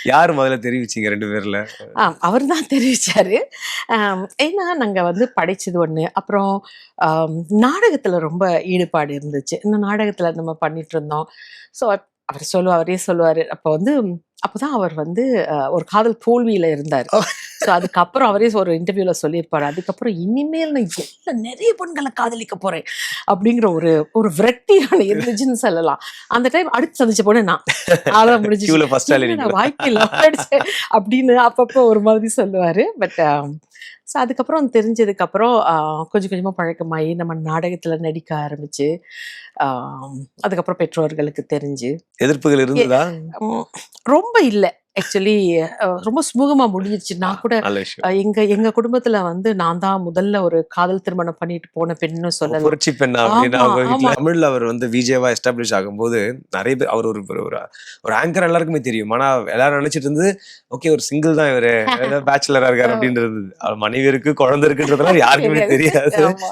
யாரு முதல்ல தெரிவிச்சீங்க 2 பேர்ல? அவர் தான் தெரிவிச்சாரு. ஏன்னா நாங்க வந்து படிச்சது ஒண்ணு. அப்புறம் நாடகத்துல ரொம்ப ஈடுபாடு இருந்துச்சு. இந்த நாடகத்துல நம்ம பண்ணிட்டு இருந்தோம். ஸோ அவரே சொல்லுவாரு. அப்பதான் அவர் வந்து ஒரு காதல் தோல்வியில இருந்தாரு. ஸோ அதுக்கப்புறம் அவரே ஒரு இன்டர்வியூல சொல்லியிருப்பாரு. அதுக்கப்புறம் இனிமேல் நான் நிறைய பெண்களை காதலிக்க போறேன் அப்படிங்கிற ஒரு ஒரு விரக்தி இருந்துச்சுன்னு சொல்லலாம். அந்த டைம் அடுத்து சந்திச்ச பொண்ணு நான். அதான் முடிஞ்சிச்சு. கியூல ஃபர்ஸ்ட் ஆளு என்ன நீங்க. வாழ்க்கையில ஆயிடுச்சு அப்படின்னு அப்பப்போ ஒரு மாதிரி சொல்லுவாரு. பட் ஸோ அதுக்கப்புறம் தெரிஞ்சதுக்கு அப்புறம் கொஞ்சம் கொஞ்சமா பழக்கமாயி நம்ம நாடகத்துல நடிக்க ஆரம்பிச்சு, அதுக்கப்புறம் பெற்றோர்களுக்கு தெரிஞ்சு எதிர்ப்புகள் இருந்ததா? ம், ரொம்ப இல்ல. ஆக்சுவலி ரொம்ப சுமூகமா முடிஞ்சிருச்சு. நான் கூட நல்ல விஷயம். எங்க எங்க குடும்பத்துல வந்து நான் தான் முதல்ல ஒரு காதல் திருமணம் பண்ணிட்டு போன பெண்ணுன்னு சொல்லலாம். புரட்சி பெண்ணா அப்படின்னா ஆமா, உங்க வீட்ல ஆமா. தமிழ்ல அவர் வந்து விஜேவா எஸ்டாப்ளிஷ் ஆகும்போது நிறைய பேர் அவர் ஒரு ஒரு ஒரு ஆங்கர் எல்லாருக்குமே தெரியும். ஆனா எல்லாரும் நினைச்சிட்டு இருந்து ஓகே ஒரு சிங்கிள் தான் இவரு, பேச்சுலரா இருக்காரு அப்படின்னு இருந்தது. அவர் மனைவி இருக்கு, குழந்தை இருக்குன்றதெல்லாம் யாருக்குமே தெரியாது. தெரியாது. ஆமா.